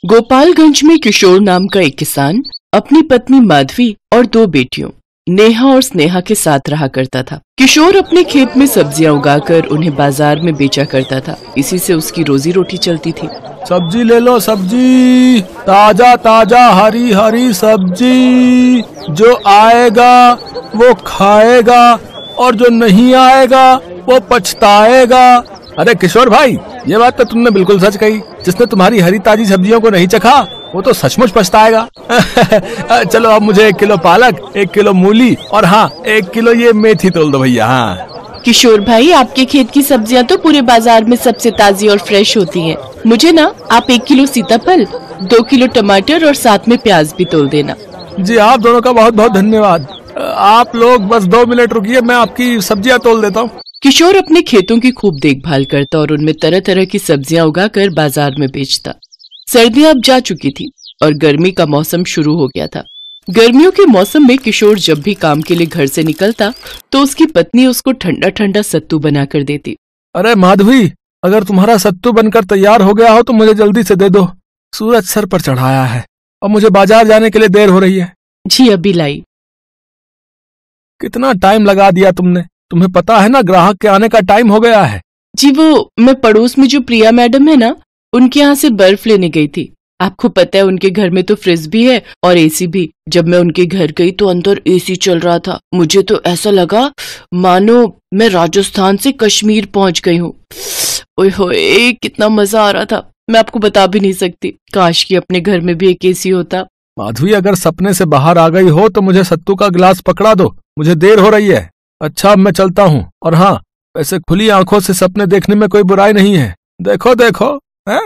गोपालगंज में किशोर नाम का एक किसान अपनी पत्नी माधवी और दो बेटियों नेहा और स्नेहा के साथ रहा करता था। किशोर अपने खेत में सब्जियां उगाकर उन्हें बाजार में बेचा करता था। इसी से उसकी रोजी रोटी चलती थी। सब्जी ले लो, सब्जी ताजा ताजा हरी हरी सब्जी, जो आएगा वो खाएगा और जो नहीं आएगा वो पछताएगा। अरे किशोर भाई, ये बात तो तुमने बिल्कुल सच कही। जिसने तुम्हारी हरी ताजी सब्जियों को नहीं चखा वो तो सचमुच पछताएगा। चलो अब मुझे 1 किलो पालक, 1 किलो मूली और हाँ 1 किलो ये मेथी तोल दो भैया। हाँ किशोर भाई, आपके खेत की सब्जियां तो पूरे बाजार में सबसे ताजी और फ्रेश होती हैं। मुझे ना आप 1 किलो सीताफल, 2 किलो टमाटर और साथ में प्याज भी तोल देना। जी आप दोनों का बहुत बहुत धन्यवाद। आप लोग बस 2 मिनट रुकिए, मैं आपकी सब्जियां तोल देता हूँ। किशोर अपने खेतों की खूब देखभाल करता और उनमें तरह तरह की सब्जियां उगाकर बाजार में बेचता। सर्दियां अब जा चुकी थी और गर्मी का मौसम शुरू हो गया था। गर्मियों के मौसम में किशोर जब भी काम के लिए घर से निकलता तो उसकी पत्नी उसको ठंडा ठंडा सत्तू बना कर देती। अरे माधवी, अगर तुम्हारा सत्तू बनकर तैयार हो गया हो तो मुझे जल्दी से दे दो। सूरज सर पर चढ़ाया है और मुझे बाजार जाने के लिए देर हो रही है। जी अभी लाई। कितना टाइम लगा दिया तुमने। तुम्हें पता है ना, ग्राहक के आने का टाइम हो गया है। जी वो मैं पड़ोस में जो प्रिया मैडम है ना, उनके यहाँ से बर्फ लेने गई थी। आपको पता है उनके घर में तो फ्रिज भी है और एसी भी। जब मैं उनके घर गई तो अंदर एसी चल रहा था। मुझे तो ऐसा लगा मानो मैं राजस्थान से कश्मीर पहुंच गई हूँ। ओए होए, कितना मजा आ रहा था, मैं आपको बता भी नहीं सकती। काश कि अपने घर में भी एक एसी होता। माधवी, अगर सपने से बाहर आ गई हो तो मुझे सत्तू का गिलास पकड़ा दो, मुझे देर हो रही है। अच्छा अब मैं चलता हूँ। और हाँ, वैसे खुली आंखों से सपने देखने में कोई बुराई नहीं है। देखो देखो है?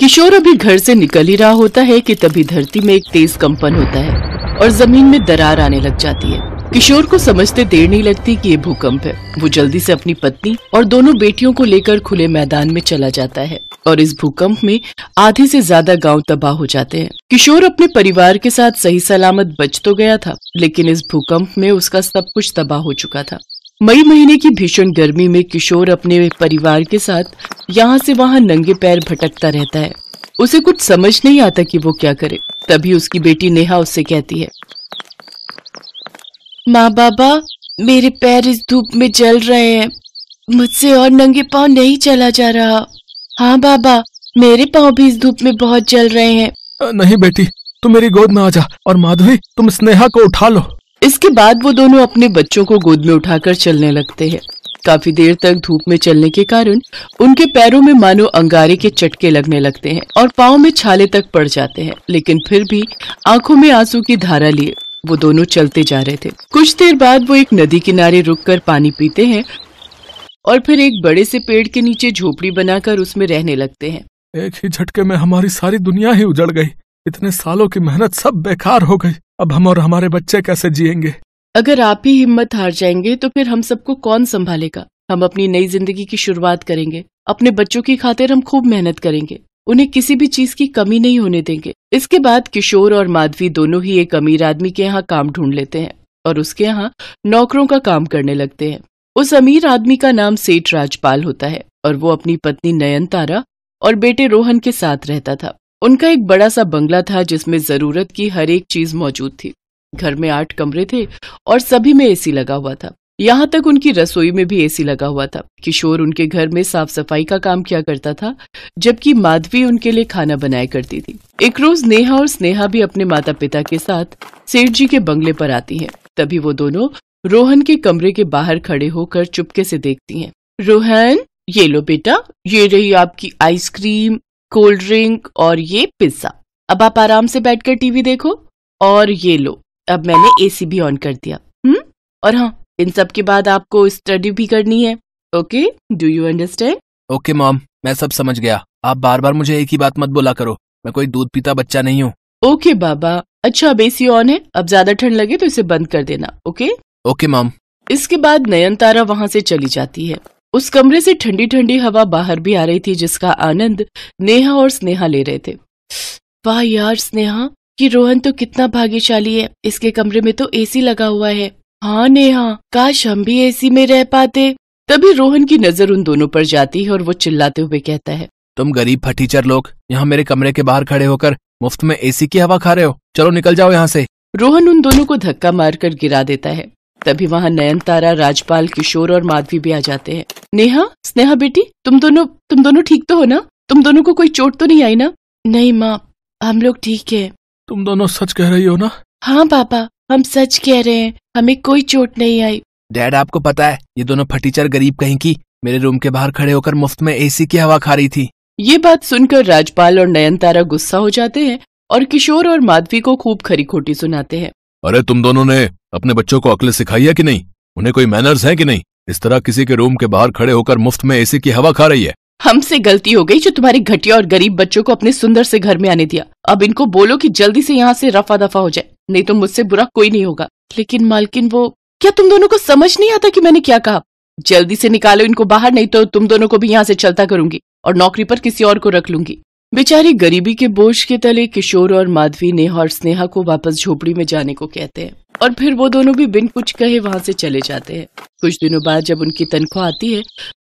किशोर अभी घर से निकल ही रहा होता है कि तभी धरती में एक तेज कंपन होता है और जमीन में दरार आने लग जाती है। किशोर को समझते देर नहीं लगती कि ये भूकंप है। वो जल्दी से अपनी पत्नी और दोनों बेटियों को लेकर खुले मैदान में चला जाता है और इस भूकंप में आधे से ज्यादा गांव तबाह हो जाते हैं। किशोर अपने परिवार के साथ सही सलामत बच तो गया था, लेकिन इस भूकंप में उसका सब कुछ तबाह हो चुका था। मई महीने की भीषण गर्मी में किशोर अपने परिवार के साथ यहाँ से वहाँ नंगे पैर भटकता रहता है। उसे कुछ समझ नहीं आता कि वो क्या करे। तभी उसकी बेटी नेहा उससे कहती है, माँ बाबा, मेरे पैर इस धूप में जल रहे हैं, मुझसे और नंगे पांव नहीं चला जा रहा। हाँ बाबा, मेरे पांव भी इस धूप में बहुत जल रहे हैं। नहीं बेटी, तुम मेरी गोद में आ जा और माधवी तुम स्नेहा को उठा लो। इसके बाद वो दोनों अपने बच्चों को गोद में उठाकर चलने लगते हैं। काफी देर तक धूप में चलने के कारण उनके पैरों में मानो अंगारे के चटके लगने लगते हैं और पाँव में छाले तक पड़ जाते हैं, लेकिन फिर भी आंखों में आंसू की धारा लिए वो दोनों चलते जा रहे थे। कुछ देर बाद वो एक नदी किनारे रुककर पानी पीते हैं और फिर एक बड़े से पेड़ के नीचे झोपड़ी बनाकर उसमें रहने लगते हैं। एक ही झटके में हमारी सारी दुनिया ही उजड़ गई। इतने सालों की मेहनत सब बेकार हो गई। अब हम और हमारे बच्चे कैसे जिएंगे? अगर आप ही हिम्मत हार जाएंगे तो फिर हम सबको कौन संभालेगा? हम अपनी नई जिंदगी की शुरुआत करेंगे। अपने बच्चों की खातिर हम खूब मेहनत करेंगे। उन्हें किसी भी चीज की कमी नहीं होने देंगे। इसके बाद किशोर और माधवी दोनों ही एक अमीर आदमी के यहाँ काम ढूंढ लेते हैं और उसके यहाँ नौकरों का काम करने लगते हैं। उस अमीर आदमी का नाम सेठ राजपाल होता है और वो अपनी पत्नी नयनतारा और बेटे रोहन के साथ रहता था। उनका एक बड़ा सा बंगला था जिसमें जरूरत की हर एक चीज मौजूद थी। घर में 8 कमरे थे और सभी में एसी लगा हुआ था। यहाँ तक उनकी रसोई में भी एसी लगा हुआ था। किशोर उनके घर में साफ सफाई का काम किया करता था, जबकि माधवी उनके लिए खाना बनाया करती थी। एक रोज नेहा और स्नेहा भी अपने माता पिता के साथ सेठ जी के बंगले पर आती हैं। तभी वो दोनों रोहन के कमरे के बाहर खड़े होकर चुपके से देखती हैं। रोहन, ये लो बेटा, ये रही आपकी आइसक्रीम, कोल्ड ड्रिंक और ये पिज्जा। अब आप आराम से बैठकर टीवी देखो। और ये लो, अब मैंने एसी भी ऑन कर दिया। और हाँ, इन सब के बाद आपको स्टडी भी करनी है। Okay, do you understand? Okay mom, मैं सब समझ गया। आप बार बार मुझे एक ही बात मत बोला करो। मैं कोई दूध पीता बच्चा नहीं हूँ। ओके बाबा। अच्छा, अब एसी ऑन है, अब ज्यादा ठंड लगे तो इसे बंद कर देना। Okay okay mom. इसके बाद नयनतारा वहाँ से चली जाती है। उस कमरे से ठंडी ठंडी हवा बाहर भी आ रही थी, जिसका आनंद नेहा और स्नेहा ले रहे थे। वाह यार स्नेहा, कि रोहन तो कितना भाग्यशाली है, इसके कमरे में तो एसी लगा हुआ है। हाँ नेहा, काश हम भी एसी में रह पाते। तभी रोहन की नजर उन दोनों पर जाती है और वो चिल्लाते हुए कहता है, तुम गरीब फटीचर लोग यहाँ मेरे कमरे के बाहर खड़े होकर मुफ्त में एसी की हवा खा रहे हो, चलो निकल जाओ यहाँ से। रोहन उन दोनों को धक्का मारकर गिरा देता है। तभी वहाँ नयनतारा, राजपाल, किशोर और माधवी भी आ जाते हैं। नेहा, स्नेहा बेटी, तुम दोनों ठीक तो हो ना? तुम दोनों को कोई चोट तो नहीं आई ना? नहीं माँ, हम लोग ठीक है। तुम दोनों सच कह रही हो ना? हाँ पापा, हम सच कह रहे हैं, हमें कोई चोट नहीं आई। डैड, आपको पता है ये दोनों फटीचर गरीब कहीं की मेरे रूम के बाहर खड़े होकर मुफ्त में एसी की हवा खा रही थी। ये बात सुनकर राजपाल और नयनतारा गुस्सा हो जाते हैं और किशोर और माधवी को खूब खरी खोटी सुनाते हैं। अरे तुम दोनों ने अपने बच्चों को अक्ल सिखाई है कि नहीं? उन्हें कोई मैनर्स है कि नहीं? इस तरह किसी के रूम के बाहर खड़े होकर मुफ्त में एसी की हवा खा रही है। हमसे गलती हो गई जो तुम्हारे घटिया और गरीब बच्चों को अपने सुंदर से घर में आने दिया। अब इनको बोलो कि जल्दी से यहाँ से रफा दफा हो जाए, नहीं तो मुझसे बुरा कोई नहीं होगा। लेकिन मालकिन, वो क्या तुम दोनों को समझ नहीं आता कि मैंने क्या कहा? जल्दी से निकालो इनको बाहर, नहीं तो तुम दोनों को भी यहाँ से चलता करूंगी और नौकरी पर किसी और को रख लूंगी। बेचारी गरीबी के बोझ के तले किशोर और माधवी नेहा और स्नेहा को वापस झोपड़ी में जाने को कहते हैं और फिर वो दोनों भी बिन कुछ कहे वहां से चले जाते हैं। कुछ दिनों बाद जब उनकी तनख्वाह आती है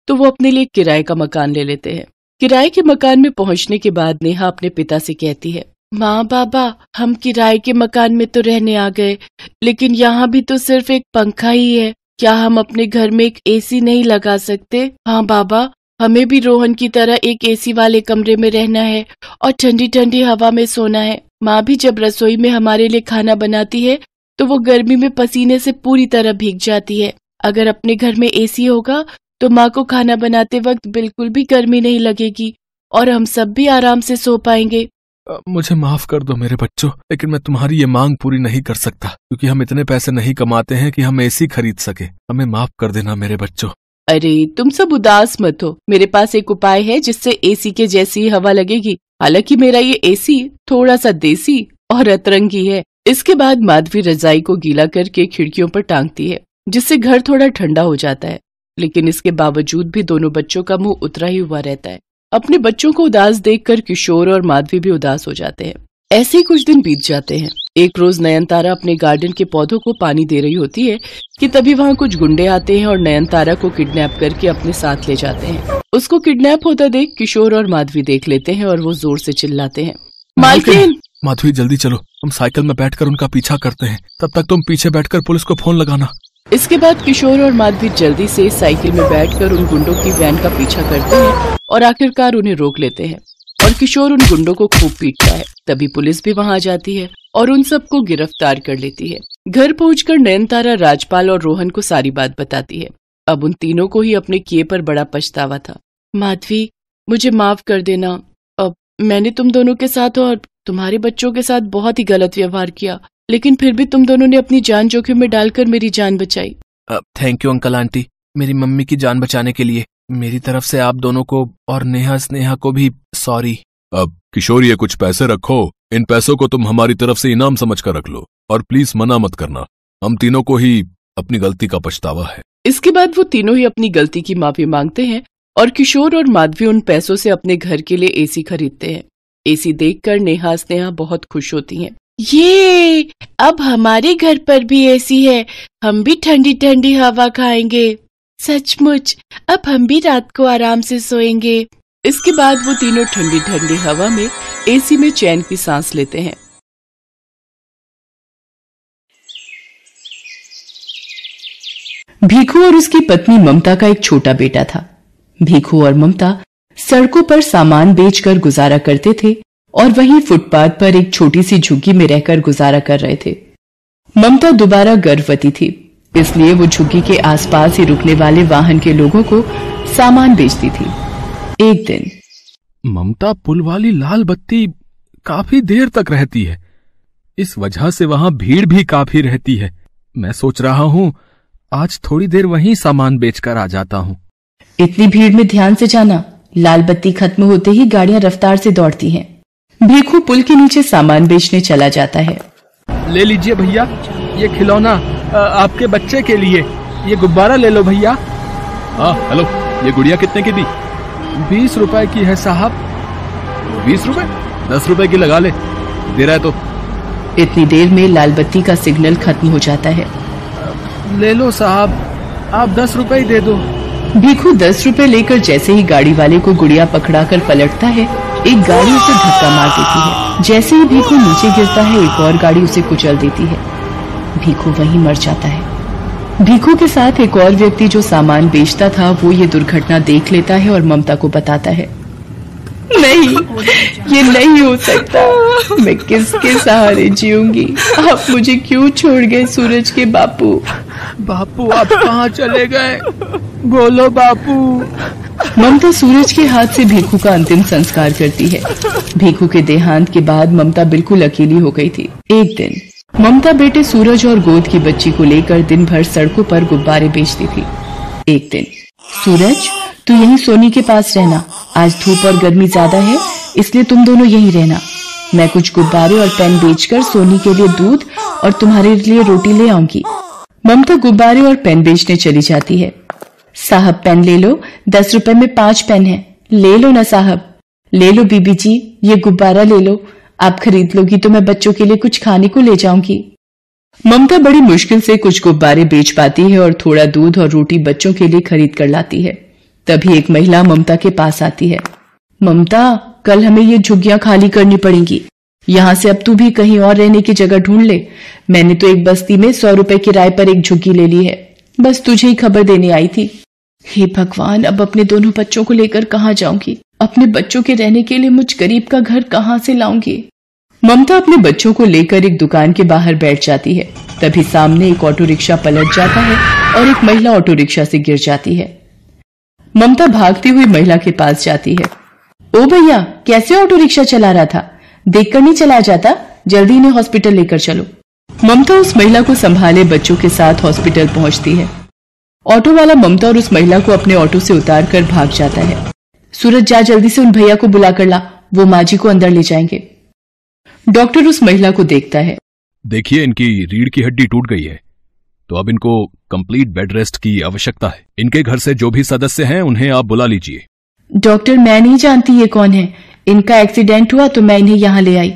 तो वो अपने लिए किराए का मकान ले लेते हैं। किराए के मकान में पहुंचने के बाद नेहा अपने पिता से कहती है, माँ बाबा, हम किराए के मकान में तो रहने आ गए, लेकिन यहाँ भी तो सिर्फ एक पंखा ही है। क्या हम अपने घर में एक एसी नहीं लगा सकते? हाँ बाबा, हमें भी रोहन की तरह एक एसी वाले कमरे में रहना है और ठंडी ठंडी हवा में सोना है। माँ भी जब रसोई में हमारे लिए खाना बनाती है तो वो गर्मी में पसीने से पूरी तरह भीग जाती है। अगर अपने घर में एसी होगा तो माँ को खाना बनाते वक्त बिल्कुल भी गर्मी नहीं लगेगी और हम सब भी आराम से सो पाएंगे। मुझे माफ कर दो मेरे बच्चों, लेकिन मैं तुम्हारी ये मांग पूरी नहीं कर सकता क्योंकि हम इतने पैसे नहीं कमाते हैं कि हम एसी खरीद सके। हमें माफ कर देना मेरे बच्चों। अरे तुम सब उदास मत हो, मेरे पास एक उपाय है जिससे एसी के जैसी ही हवा लगेगी। हालांकि मेरा ये एसी थोड़ा सा देसी और अतरंगी है। इसके बाद माधवी रजाई को गीला करके खिड़कियों पर टांगती है जिससे घर थोड़ा ठंडा हो जाता है, लेकिन इसके बावजूद भी दोनों बच्चों का मुंह उतरा ही हुआ रहता है। अपने बच्चों को उदास देखकर किशोर और माधवी भी उदास हो जाते हैं। ऐसे ही कुछ दिन बीत जाते हैं। एक रोज नयनतारा अपने गार्डन के पौधों को पानी दे रही होती है कि तभी वहाँ कुछ गुंडे आते हैं और नयनतारा को किडनैप करके अपने साथ ले जाते हैं। उसको किडनैप होता देख किशोर और माधवी देख लेते हैं और वो जोर से चिल्लाते हैं, मालकिन! माधवी जल्दी चलो, हम साइकिल में बैठकर उनका पीछा करते हैं, तब तक तुम पीछे बैठकर पुलिस को फोन लगाना। इसके बाद किशोर और माधवी जल्दी से साइकिल में बैठकर उन गुंडों की वैन का पीछा करते हैं और आखिरकार उन्हें रोक लेते हैं और किशोर उन गुंडों को खूब पीटता है। तभी पुलिस भी वहां आ जाती है और उन सबको गिरफ्तार कर लेती है। घर पहुंचकर नयनतारा राजपाल और रोहन को सारी बात बताती है। अब उन तीनों को ही अपने किए पर बड़ा पछतावा था। माधवी, मुझे माफ कर देना। अब मैंने तुम दोनों के साथ और तुम्हारे बच्चों के साथ बहुत ही गलत व्यवहार किया, लेकिन फिर भी तुम दोनों ने अपनी जान जोखिम में डालकर मेरी जान बचाई। थैंक यू अंकल आंटी, मेरी मम्मी की जान बचाने के लिए। मेरी तरफ से आप दोनों को और नेहा स्नेहा को भी सॉरी। अब किशोर, ये कुछ पैसे रखो, इन पैसों को तुम हमारी तरफ से इनाम समझकर रख लो और प्लीज मना मत करना, हम तीनों को ही अपनी गलती का पछतावा है। इसके बाद वो तीनों ही अपनी गलती की माफी मांगते हैं और किशोर और माधवी उन पैसों से अपने घर के लिए एसी खरीदते हैं। एसी देखकर नेहा स्नेहा बहुत खुश होती हैं। ये अब हमारे घर पर भी एसी है, हम भी ठंडी ठंडी हवा खाएंगे। सचमुच, अब हम भी रात को आराम से सोएंगे। इसके बाद वो तीनों ठंडी ठंडी हवा में एसी में चैन की सांस लेते हैं। भीखू और उसकी पत्नी ममता का एक छोटा बेटा था। भीखू और ममता सड़कों पर सामान बेचकर गुजारा करते थे और वहीं फुटपाथ पर एक छोटी सी झुग्गी में रहकर गुजारा कर रहे थे। ममता दोबारा गर्भवती थी, इसलिए वो झुग्गी के आसपास ही रुकने वाले वाहन के लोगों को सामान बेचती थी। एक दिन ममता पुल वाली लाल बत्ती काफी देर तक रहती है, इस वजह से वहां भीड़ भी काफी रहती है। मैं सोच रहा हूँ आज थोड़ी देर वहीं सामान बेचकर आ जाता हूँ। इतनी भीड़ में ध्यान से जाना, लाल बत्ती खत्म होते ही गाड़ियां रफ्तार से दौड़ती हैं। भीखू पुल के नीचे सामान बेचने चला जाता है। ले लीजिए भैया, ये खिलौना आपके बच्चे के लिए, ये गुब्बारा ले लो भैया। हाँ हेलो, ये गुड़िया कितने की दी? 20 रुपए की है साहब। 20 रुपए? 10 रुपए की लगा ले, दे रहा है तो। इतनी देर में लाल बत्ती का सिग्नल खत्म हो जाता है। ले लो साहब, आप 10 रुपए ही दे दो। भीखू 10 रुपए लेकर जैसे ही गाड़ी वाले को गुड़िया पकड़ाकर पलटता है, एक गाड़ी उसे धक्का मार देती है। जैसे ही भीखू नीचे गिरता है, एक और गाड़ी उसे कुचल देती है। भीखू वहीं मर जाता है। भीखू के साथ एक और व्यक्ति जो सामान बेचता था, वो ये दुर्घटना देख लेता है और ममता को बताता है, नहीं, ये नहीं हो सकता। मैं किसके सहारे जीऊंगी? आप मुझे क्यों छोड़ गए सूरज के बापू? बापू आप कहाँ चले गए? बोलो बापू। ममता सूरज के हाथ से भीखू का अंतिम संस्कार करती है। भीखू के देहांत के बाद ममता बिल्कुल अकेली हो गई थी। एक दिन ममता बेटे सूरज और गोद की बच्ची को लेकर दिन भर सड़कों पर गुब्बारे बेचती थी। एक दिन, सूरज तू यहीं सोनी के पास रहना, आज धूप और गर्मी ज्यादा है, इसलिए तुम दोनों यहीं रहना। मैं कुछ गुब्बारे और पेन बेचकर सोनी के लिए दूध और तुम्हारे लिए रोटी ले आऊंगी। ममता गुब्बारे और पेन बेचने चली जाती है। साहब पेन ले लो, 10 रुपए में 5 पेन है, ले लो ना साहब। ले लो बीबी जी, ये गुब्बारा ले लो, आप खरीद लोगी तो मैं बच्चों के लिए कुछ खाने को ले जाऊंगी। ममता बड़ी मुश्किल से कुछ गुब्बारे बेच पाती है और थोड़ा दूध और रोटी बच्चों के लिए खरीद कर लाती है। तभी एक महिला ममता के पास आती है। ममता, कल हमें ये झुग्गियां खाली करनी पड़ेंगी, यहाँ से अब तू भी कहीं और रहने की जगह ढूंढ ले। मैंने तो एक बस्ती में 100 रुपए किराए पर एक झुग्गी ले ली है, बस तुझे ही खबर देने आई थी। हे भगवान, अब अपने दोनों बच्चों को लेकर कहाँ जाऊंगी? अपने बच्चों के रहने के लिए मुझ गरीब का घर कहाँ से लाऊंगी? ममता अपने बच्चों को लेकर एक दुकान के बाहर बैठ जाती है। तभी सामने एक ऑटो रिक्शा पलट जाता है और एक महिला ऑटो रिक्शा से गिर जाती है। ममता भागती हुई महिला के पास जाती है। ओ भैया, कैसे ऑटो रिक्शा चला रहा था? देखकर नहीं चला जाता? जल्दी इन्हें हॉस्पिटल लेकर चलो। ममता उस महिला को संभाले बच्चों के साथ हॉस्पिटल पहुंचती है। ऑटो वाला ममता और उस महिला को अपने ऑटो से उतार कर भाग जाता है। सूरज, जा जल्दी से उन भैया को बुला कर ला, वो माँ जी को अंदर ले जाएंगे। डॉक्टर उस महिला को देखता है। देखिए, इनकी रीढ़ की हड्डी टूट गई है, तो अब इनको कंप्लीट बेड रेस्ट की आवश्यकता है। इनके घर से जो भी सदस्य हैं उन्हें आप बुला लीजिए। डॉक्टर, मैं नहीं जानती ये कौन है। इनका एक्सीडेंट हुआ तो मैं इन्हें यहाँ ले आई।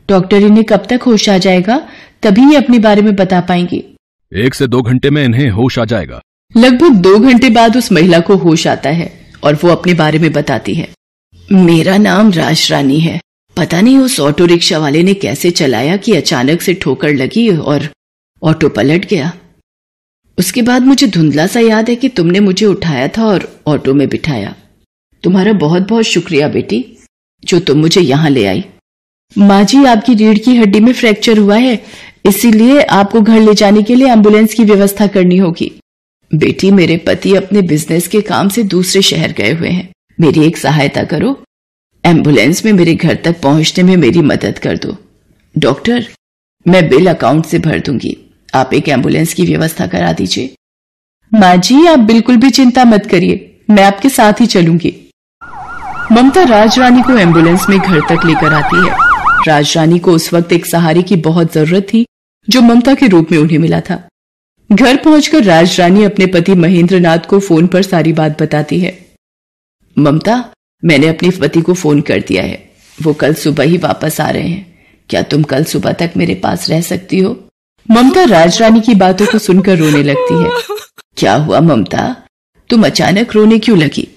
डॉक्टर, इन्हें कब तक होश आ जाएगा? तभी ये अपने बारे में बता पाएंगे। 1 से 2 घंटे में इन्हें होश आ जाएगा। लगभग 2 घंटे बाद उस महिला को होश आता है और वो अपने बारे में बताती है। मेरा नाम राज रानी है। पता नहीं उस ऑटो रिक्शा वाले ने कैसे चलाया कि अचानक से ठोकर लगी और ऑटो पलट गया। उसके बाद मुझे धुंधला सा याद है कि तुमने मुझे उठाया था और ऑटो में बिठाया। तुम्हारा बहुत बहुत शुक्रिया बेटी, जो तुम मुझे यहाँ ले आई। माँ जी, आपकी रीढ़ की हड्डी में फ्रैक्चर हुआ है, इसीलिए आपको घर ले जाने के लिए एम्बुलेंस की व्यवस्था करनी होगी। बेटी, मेरे पति अपने बिजनेस के काम से दूसरे शहर गए हुए हैं, मेरी एक सहायता करो। एम्बुलेंस में मेरे घर तक पहुंचने में मेरी मदद कर दो। डॉक्टर, मैं बिल अकाउंट से भर दूंगी, आप एक एम्बुलेंस की व्यवस्था करा दीजिए। माँ जी, आप बिल्कुल भी चिंता मत करिए, मैं आपके साथ ही चलूंगी। ममता राज रानी को एम्बुलेंस में घर तक लेकर आती है। राज रानी को उस वक्त एक सहारे की बहुत जरूरत थी, जो ममता के रूप में उन्हें मिला था। घर पहुंचकर राज रानी अपने पति महेंद्र नाथ को फोन पर सारी बात बताती है। ममता, मैंने अपने पति को फोन कर दिया है, वो कल सुबह ही वापस आ रहे हैं। क्या तुम कल सुबह तक मेरे पास रह सकती हो? ममता राज रानी की बातों को सुनकर रोने लगती है। क्या हुआ ममता, तुम अचानक रोने क्यों लगी?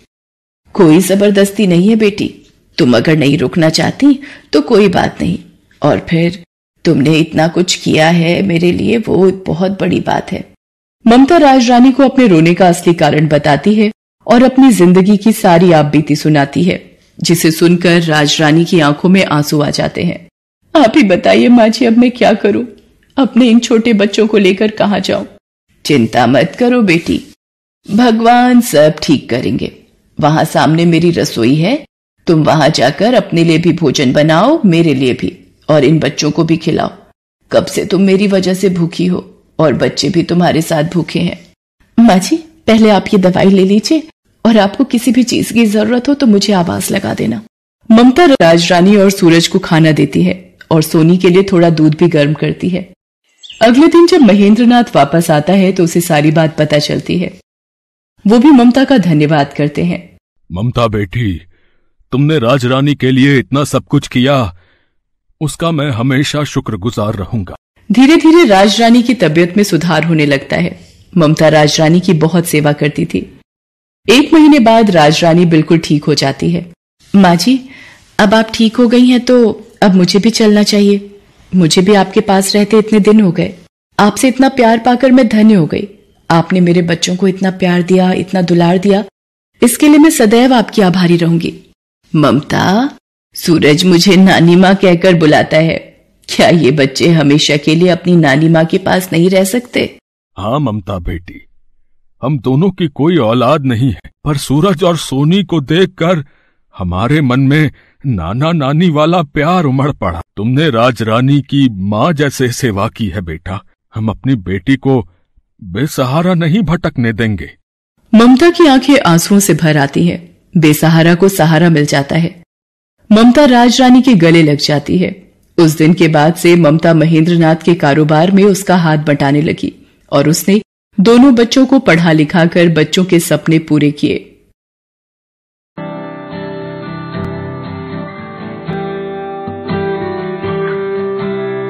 कोई जबरदस्ती नहीं है बेटी, तुम अगर नहीं रुकना चाहती तो कोई बात नहीं, और फिर तुमने इतना कुछ किया है मेरे लिए, वो बहुत बड़ी बात है। ममता राज रानी को अपने रोने का असली कारण बताती है और अपनी जिंदगी की सारी आपबीती सुनाती है, जिसे सुनकर राज रानी की आंखों में आंसू आ जाते हैं। आप ही बताइए माँ जी, अब मैं क्या करूं? अपने इन छोटे बच्चों को लेकर कहाँ जाऊं? चिंता मत करो बेटी, भगवान सब ठीक करेंगे। वहां सामने मेरी रसोई है, तुम वहां जाकर अपने लिए भी भोजन बनाओ, मेरे लिए भी, और इन बच्चों को भी खिलाओ। कब से तुम मेरी वजह से भूखी हो और बच्चे भी तुम्हारे साथ भूखे हैं। माँ जी, पहले आप ये दवाई ले लीजिए, और आपको किसी भी चीज की जरूरत हो तो मुझे आवाज लगा देना। ममता राज रानी और सूरज को खाना देती है और सोनी के लिए थोड़ा दूध भी गर्म करती है। अगले दिन जब महेंद्र नाथ वापस आता है तो उसे सारी बात पता चलती है। वो भी ममता का धन्यवाद करते हैं। ममता बेटी, तुमने राज रानी के लिए इतना सब कुछ किया, उसका मैं हमेशा शुक्रगुजार रहूंगा। धीरे धीरे राज रानी की तबीयत में सुधार होने लगता है। ममता राज रानी की बहुत सेवा करती थी। 1 महीने बाद राजरानी बिल्कुल ठीक हो जाती है। माँ जी, अब आप ठीक हो गई हैं तो अब मुझे भी चलना चाहिए। मुझे भी आपके पास रहते इतने दिन हो गए। आपसे इतना प्यार पाकर मैं धन्य हो गई। आपने मेरे बच्चों को इतना प्यार दिया, इतना दुलार दिया, इसके लिए मैं सदैव आपकी आभारी रहूंगी। ममता, सूरज मुझे नानी माँ कहकर बुलाता है। क्या ये बच्चे हमेशा के लिए अपनी नानी माँ के पास नहीं रह सकते? हाँ ममता बेटी, हम दोनों की कोई औलाद नहीं है, पर सूरज और सोनी को देखकर हमारे मन में नाना नानी वाला प्यार उमड़ पड़ा। तुमने राजरानी की माँ जैसे सेवा की है बेटा। हम अपनी बेटी को बेसहारा नहीं भटकने देंगे। ममता की आंखें आंसुओं से भर आती हैं। बेसहारा को सहारा मिल जाता है। ममता राजरानी के गले लग जाती है। उस दिन के बाद से ममता महेंद्रनाथ के कारोबार में उसका हाथ बंटाने लगी और उसने दोनों बच्चों को पढ़ा लिखा कर बच्चों के सपने पूरे किए।